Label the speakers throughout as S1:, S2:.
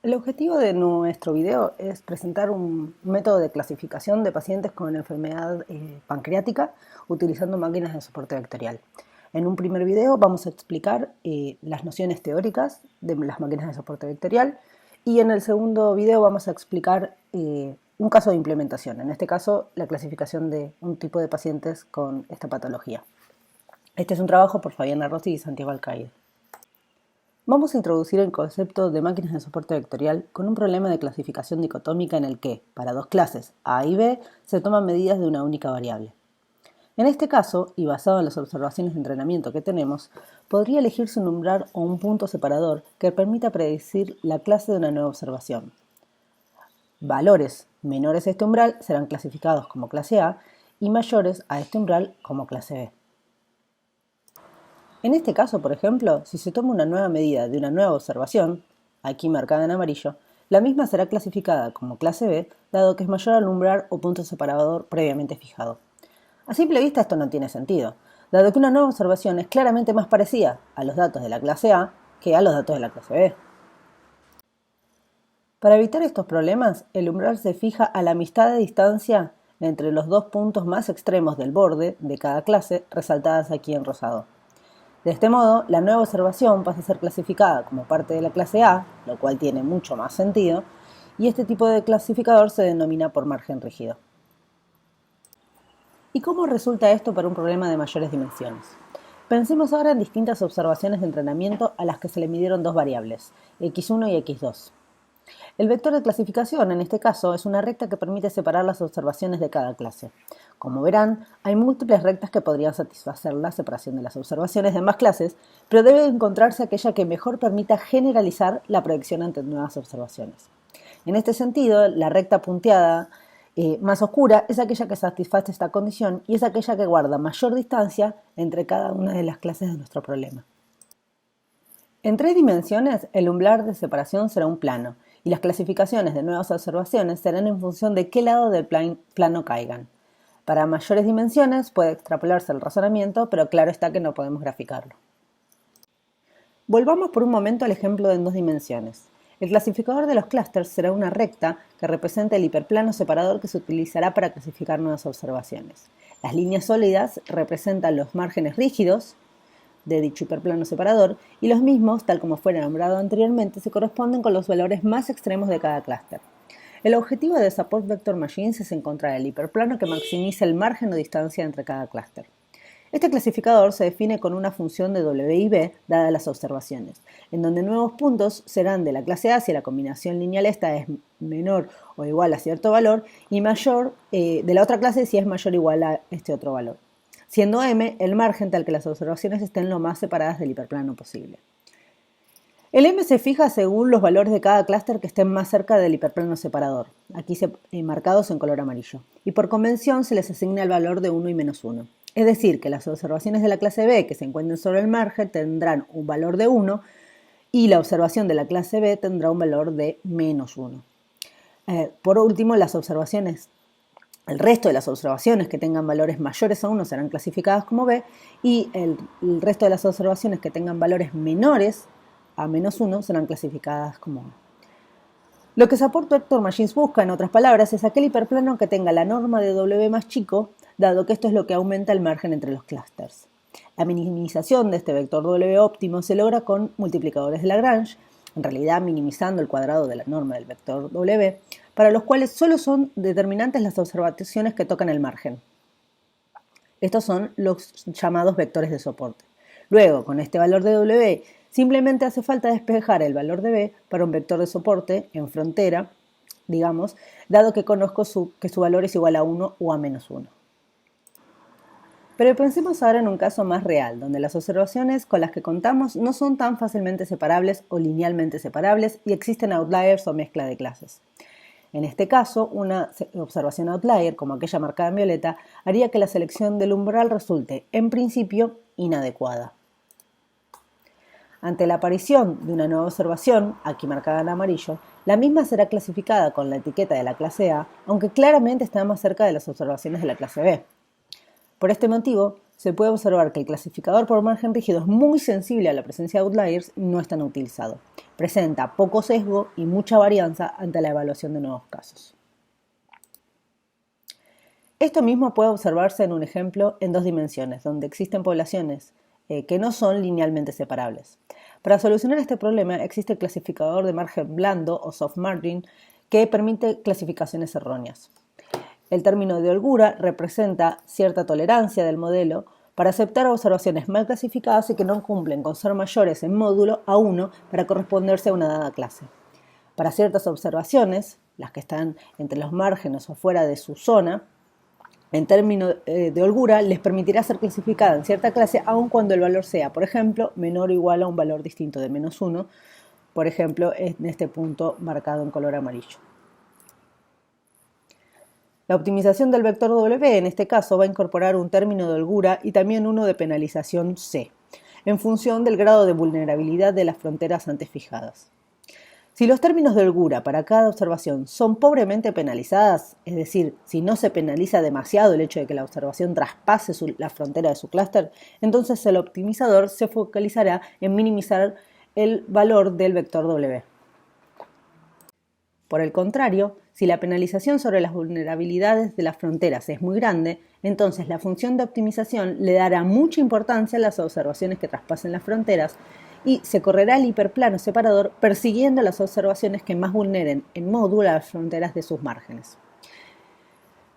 S1: El objetivo de nuestro video es presentar un método de clasificación de pacientes con enfermedad pancreática utilizando máquinas de soporte vectorial. En un primer video vamos a explicar las nociones teóricas de las máquinas de soporte vectorial y en el segundo video vamos a explicar un caso de implementación, en este caso la clasificación de un tipo de pacientes con esta patología. Este es un trabajo por Fabiana Rossi y Santiago Alcaide. Vamos a introducir el concepto de máquinas de soporte vectorial con un problema de clasificación dicotómica en el que, para dos clases A y B, se toman medidas de una única variable. En este caso, y basado en las observaciones de entrenamiento que tenemos, podría elegirse un umbral o un punto separador que permita predecir la clase de una nueva observación. Valores menores a este umbral serán clasificados como clase A y mayores a este umbral como clase B. En este caso, por ejemplo, si se toma una nueva medida de una nueva observación, aquí marcada en amarillo, la misma será clasificada como clase B, dado que es mayor al umbral o punto separador previamente fijado. A simple vista esto no tiene sentido, dado que una nueva observación es claramente más parecida a los datos de la clase A que a los datos de la clase B. Para evitar estos problemas, el umbral se fija a la mitad de distancia entre los dos puntos más extremos del borde de cada clase, resaltadas aquí en rosado. De este modo, la nueva observación pasa a ser clasificada como parte de la clase A, lo cual tiene mucho más sentido, y este tipo de clasificador se denomina por margen rígido. ¿Y cómo resulta esto para un problema de mayores dimensiones? Pensemos ahora en distintas observaciones de entrenamiento a las que se le midieron dos variables, x1 y x2. El vector de clasificación, en este caso, es una recta que permite separar las observaciones de cada clase. Como verán, hay múltiples rectas que podrían satisfacer la separación de las observaciones de ambas clases, pero debe encontrarse aquella que mejor permita generalizar la predicción ante nuevas observaciones. En este sentido, la recta punteada más oscura es aquella que satisface esta condición y es aquella que guarda mayor distancia entre cada una de las clases de nuestro problema. En tres dimensiones, el umbral de separación será un plano, y las clasificaciones de nuevas observaciones serán en función de qué lado del plano caigan. Para mayores dimensiones puede extrapolarse el razonamiento, pero claro está que no podemos graficarlo. Volvamos por un momento al ejemplo en dos dimensiones. El clasificador de los clústeres será una recta que representa el hiperplano separador que se utilizará para clasificar nuevas observaciones. Las líneas sólidas representan los márgenes rígidos de dicho hiperplano separador, y los mismos, tal como fuera nombrado anteriormente, se corresponden con los valores más extremos de cada clúster. El objetivo de Support Vector Machines es encontrar el hiperplano que maximice el margen o distancia entre cada clúster. Este clasificador se define con una función de W y B dadas las observaciones, en donde nuevos puntos serán de la clase A si la combinación lineal esta es menor o igual a cierto valor, y mayor de la otra clase si es mayor o igual a este otro valor, siendo M el margen tal que las observaciones estén lo más separadas del hiperplano posible. El M se fija según los valores de cada clúster que estén más cerca del hiperplano separador, aquí marcados en color amarillo, y por convención se les asigna el valor de 1 y menos 1. Es decir, que las observaciones de la clase B que se encuentren sobre el margen tendrán un valor de 1 y la observación de la clase B tendrá un valor de menos 1. Por último, el resto de las observaciones que tengan valores mayores a 1 serán clasificadas como B y el resto de las observaciones que tengan valores menores a menos 1 serán clasificadas como A. Lo que Support Vector Machines busca, en otras palabras, es aquel hiperplano que tenga la norma de W más chico, dado que esto es lo que aumenta el margen entre los clústeres. La minimización de este vector W óptimo se logra con multiplicadores de Lagrange, en realidad minimizando el cuadrado de la norma del vector W, para los cuales solo son determinantes las observaciones que tocan el margen. Estos son los llamados vectores de soporte. Luego, con este valor de W, simplemente hace falta despejar el valor de B para un vector de soporte en frontera, digamos, dado que conozco que su valor es igual a 1 o a menos 1. Pero pensemos ahora en un caso más real, donde las observaciones con las que contamos no son tan fácilmente separables o linealmente separables y existen outliers o mezcla de clases. En este caso, una observación outlier, como aquella marcada en violeta, haría que la selección del umbral resulte, en principio, inadecuada. Ante la aparición de una nueva observación, aquí marcada en amarillo, la misma será clasificada con la etiqueta de la clase A, aunque claramente está más cerca de las observaciones de la clase B. Por este motivo, se puede observar que el clasificador por margen rígido es muy sensible a la presencia de outliers y no es tan utilizado. Presenta poco sesgo y mucha varianza ante la evaluación de nuevos casos. Esto mismo puede observarse en un ejemplo en 2 dimensiones, donde existen poblaciones que no son linealmente separables. Para solucionar este problema existe el clasificador de margen blando o soft margin que permite clasificaciones erróneas. El término de holgura representa cierta tolerancia del modelo para aceptar observaciones mal clasificadas y que no cumplen con ser mayores en módulo a 1 para corresponderse a una dada clase. Para ciertas observaciones, las que están entre los márgenes o fuera de su zona, en términos de holgura, les permitirá ser clasificada en cierta clase aun cuando el valor sea, por ejemplo, menor o igual a un valor distinto de -1, por ejemplo, en este punto marcado en color amarillo. La optimización del vector W en este caso va a incorporar un término de holgura y también uno de penalización C, en función del grado de vulnerabilidad de las fronteras antes fijadas. Si los términos de holgura para cada observación son pobremente penalizadas, es decir, si no se penaliza demasiado el hecho de que la observación traspase la frontera de su clúster, entonces el optimizador se focalizará en minimizar el valor del vector W. Por el contrario, si la penalización sobre las vulnerabilidades de las fronteras es muy grande, entonces la función de optimización le dará mucha importancia a las observaciones que traspasen las fronteras y se correrá el hiperplano separador persiguiendo las observaciones que más vulneren en módulo las fronteras de sus márgenes.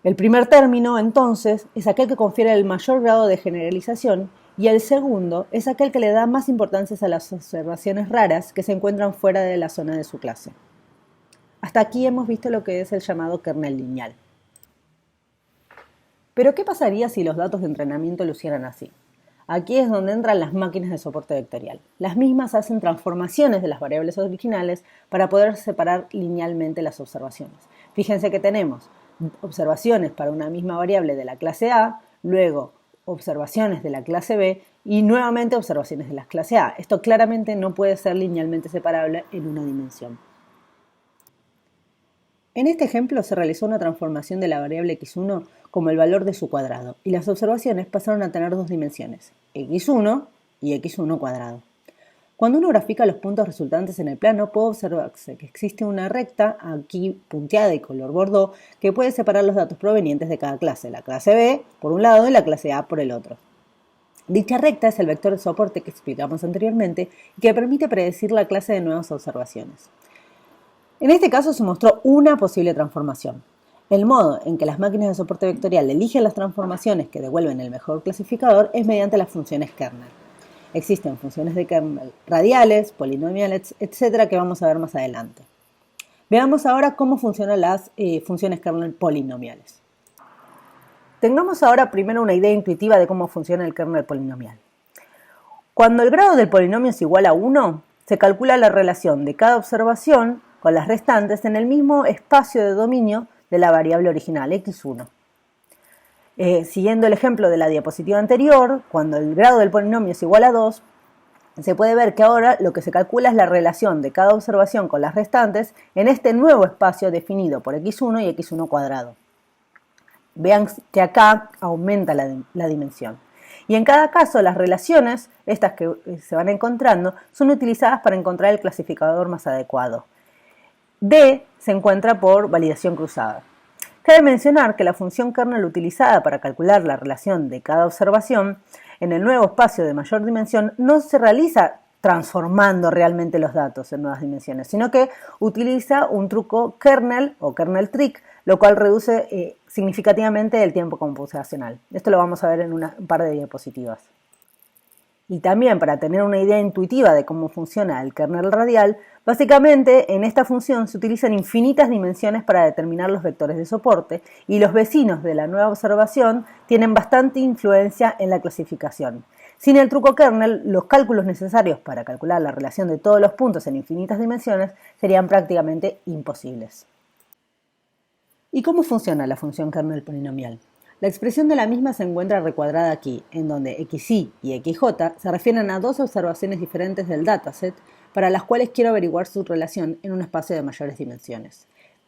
S1: El primer término, entonces, es aquel que confiere el mayor grado de generalización y el segundo es aquel que le da más importancia a las observaciones raras que se encuentran fuera de la zona de su clase. Hasta aquí hemos visto lo que es el llamado kernel lineal. Pero ¿qué pasaría si los datos de entrenamiento lucieran así? Aquí es donde entran las máquinas de soporte vectorial. Las mismas hacen transformaciones de las variables originales para poder separar linealmente las observaciones. Fíjense que tenemos observaciones para una misma variable de la clase A, luego observaciones de la clase B y nuevamente observaciones de la clase A. Esto claramente no puede ser linealmente separable en una dimensión. En este ejemplo se realizó una transformación de la variable x1 como el valor de su cuadrado y las observaciones pasaron a tener 2 dimensiones, x1 y x1 cuadrado. Cuando uno grafica los puntos resultantes en el plano puede observarse que existe una recta aquí punteada y color bordó que puede separar los datos provenientes de cada clase, la clase B por un lado y la clase A por el otro. Dicha recta es el vector de soporte que explicamos anteriormente y que permite predecir la clase de nuevas observaciones. En este caso se mostró una posible transformación. El modo en que las máquinas de soporte vectorial eligen las transformaciones que devuelven el mejor clasificador es mediante las funciones kernel. Existen funciones de kernel radiales, polinomiales, etc. que vamos a ver más adelante. Veamos ahora cómo funcionan las funciones kernel polinomiales. Tengamos ahora primero una idea intuitiva de cómo funciona el kernel polinomial. Cuando el grado del polinomio es igual a 1, se calcula la relación de cada observación con las restantes en el mismo espacio de dominio de la variable original, x1. Siguiendo el ejemplo de la diapositiva anterior, cuando el grado del polinomio es igual a 2, se puede ver que ahora lo que se calcula es la relación de cada observación con las restantes en este nuevo espacio definido por x1 y x1 cuadrado. Vean que acá aumenta la dimensión. Y en cada caso las relaciones, estas que se van encontrando, son utilizadas para encontrar el clasificador más adecuado. D se encuentra por validación cruzada. Cabe mencionar que la función kernel utilizada para calcular la relación de cada observación en el nuevo espacio de mayor dimensión no se realiza transformando realmente los datos en nuevas dimensiones, sino que utiliza un truco kernel o kernel trick, lo cual reduce significativamente el tiempo computacional. Esto lo vamos a ver en un par de diapositivas. Y también para tener una idea intuitiva de cómo funciona el kernel radial, básicamente en esta función se utilizan infinitas dimensiones para determinar los vectores de soporte y los vecinos de la nueva observación tienen bastante influencia en la clasificación. Sin el truco kernel, los cálculos necesarios para calcular la relación de todos los puntos en infinitas dimensiones serían prácticamente imposibles. ¿Y cómo funciona la función kernel polinomial? La expresión de la misma se encuentra recuadrada aquí, en donde xi y xj se refieren a 2 observaciones diferentes del dataset para las cuales quiero averiguar su relación en un espacio de mayores dimensiones.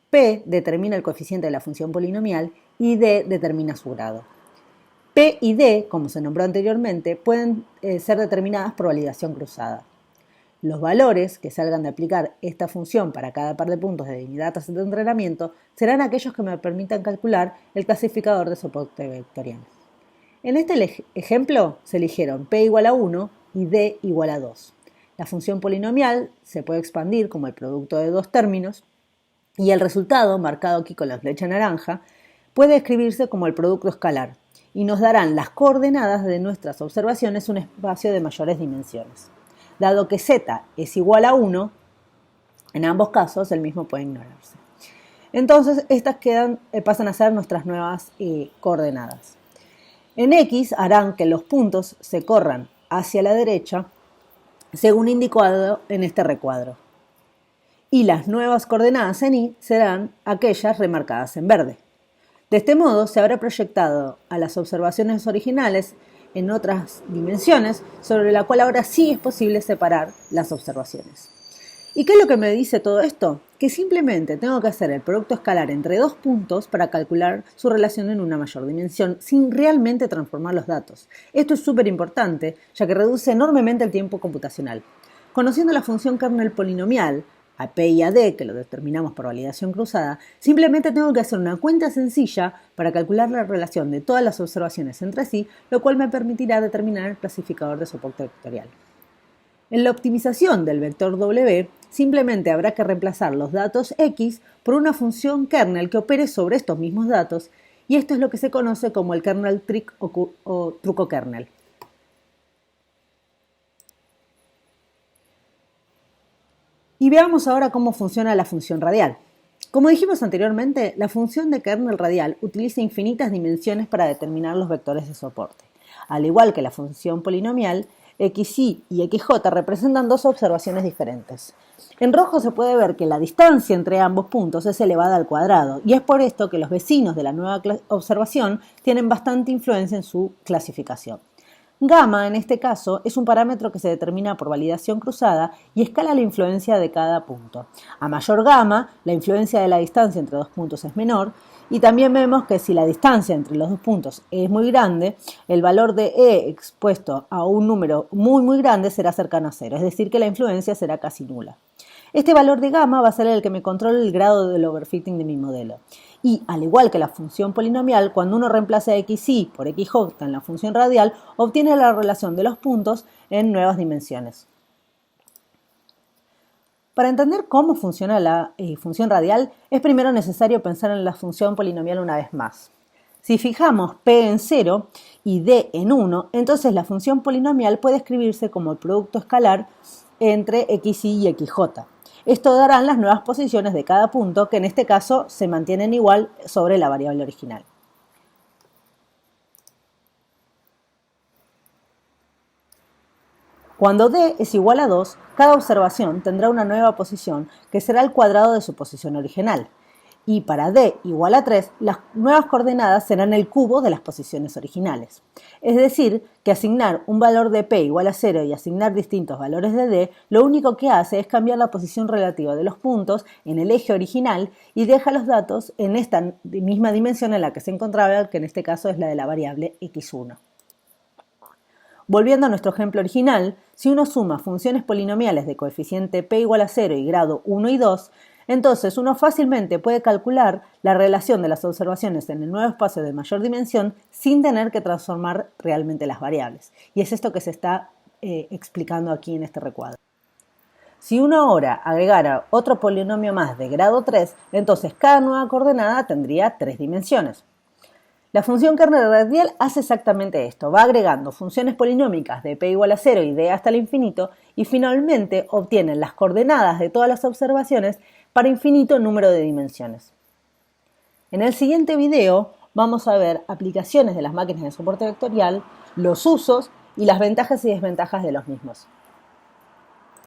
S1: P determina el coeficiente de la función polinomial y D determina su grado. P y D, como se nombró anteriormente, pueden ser determinadas por validación cruzada. Los valores que salgan de aplicar esta función para cada par de puntos de mi dataset de entrenamiento serán aquellos que me permitan calcular el clasificador de soporte vectorial. En este ejemplo se eligieron P igual a 1 y D igual a 2. La función polinomial se puede expandir como el producto de dos términos y el resultado, marcado aquí con la flecha naranja, puede escribirse como el producto escalar y nos darán las coordenadas de nuestras observaciones en un espacio de mayores dimensiones. Dado que z es igual a 1, en ambos casos el mismo puede ignorarse. Entonces, estas pasan a ser nuestras nuevas coordenadas. En X harán que los puntos se corran hacia la derecha, según indicado en este recuadro. Y las nuevas coordenadas en Y serán aquellas remarcadas en verde. De este modo, se habrá proyectado a las observaciones originales en otras dimensiones, sobre la cual ahora sí es posible separar las observaciones. ¿Y qué es lo que me dice todo esto? Que simplemente tengo que hacer el producto escalar entre dos puntos para calcular su relación en una mayor dimensión, sin realmente transformar los datos. Esto es súper importante, ya que reduce enormemente el tiempo computacional. Conociendo la función kernel polinomial, a P y a D, que lo determinamos por validación cruzada, simplemente tengo que hacer una cuenta sencilla para calcular la relación de todas las observaciones entre sí, lo cual me permitirá determinar el clasificador de soporte vectorial. En la optimización del vector W, simplemente habrá que reemplazar los datos X por una función kernel que opere sobre estos mismos datos, y esto es lo que se conoce como el kernel trick o truco kernel. Y veamos ahora cómo funciona la función radial. Como dijimos anteriormente, la función de kernel radial utiliza infinitas dimensiones para determinar los vectores de soporte. Al igual que la función polinomial, xy y xj representan dos observaciones diferentes. En rojo se puede ver que la distancia entre ambos puntos es elevada al cuadrado, y es por esto que los vecinos de la nueva observación tienen bastante influencia en su clasificación. Gamma, en este caso, es un parámetro que se determina por validación cruzada y escala la influencia de cada punto. A mayor gamma, la influencia de la distancia entre dos puntos es menor, y también vemos que si la distancia entre los dos puntos es muy grande, el valor de E expuesto a un número muy grande será cercano a cero, es decir, que la influencia será casi nula. Este valor de gamma va a ser el que me controla el grado del overfitting de mi modelo. Y, al igual que la función polinomial, cuando uno reemplaza xy por xj en la función radial, obtiene la relación de los puntos en nuevas dimensiones. Para entender cómo funciona la función radial, es primero necesario pensar en la función polinomial una vez más. Si fijamos p en 0 y d en 1, entonces la función polinomial puede escribirse como el producto escalar entre xy y xj. Esto darán las nuevas posiciones de cada punto, que en este caso se mantienen igual sobre la variable original. Cuando d es igual a 2, cada observación tendrá una nueva posición que será el cuadrado de su posición original. Y para d igual a 3, las nuevas coordenadas serán el cubo de las posiciones originales. Es decir, que asignar un valor de p igual a 0 y asignar distintos valores de d, lo único que hace es cambiar la posición relativa de los puntos en el eje original y deja los datos en esta misma dimensión en la que se encontraba, que en este caso es la de la variable x1. Volviendo a nuestro ejemplo original, si uno suma funciones polinomiales de coeficiente p igual a 0 y grado 1 y 2, entonces uno fácilmente puede calcular la relación de las observaciones en el nuevo espacio de mayor dimensión sin tener que transformar realmente las variables. Y es esto que se está explicando aquí en este recuadro. Si uno ahora agregara otro polinomio más de grado 3, entonces cada nueva coordenada tendría 3 dimensiones. La función kernel radial hace exactamente esto, va agregando funciones polinómicas de p igual a 0 y d hasta el infinito y finalmente obtiene las coordenadas de todas las observaciones para infinito número de dimensiones. En el siguiente video vamos a ver aplicaciones de las máquinas de soporte vectorial, los usos y las ventajas y desventajas de los mismos.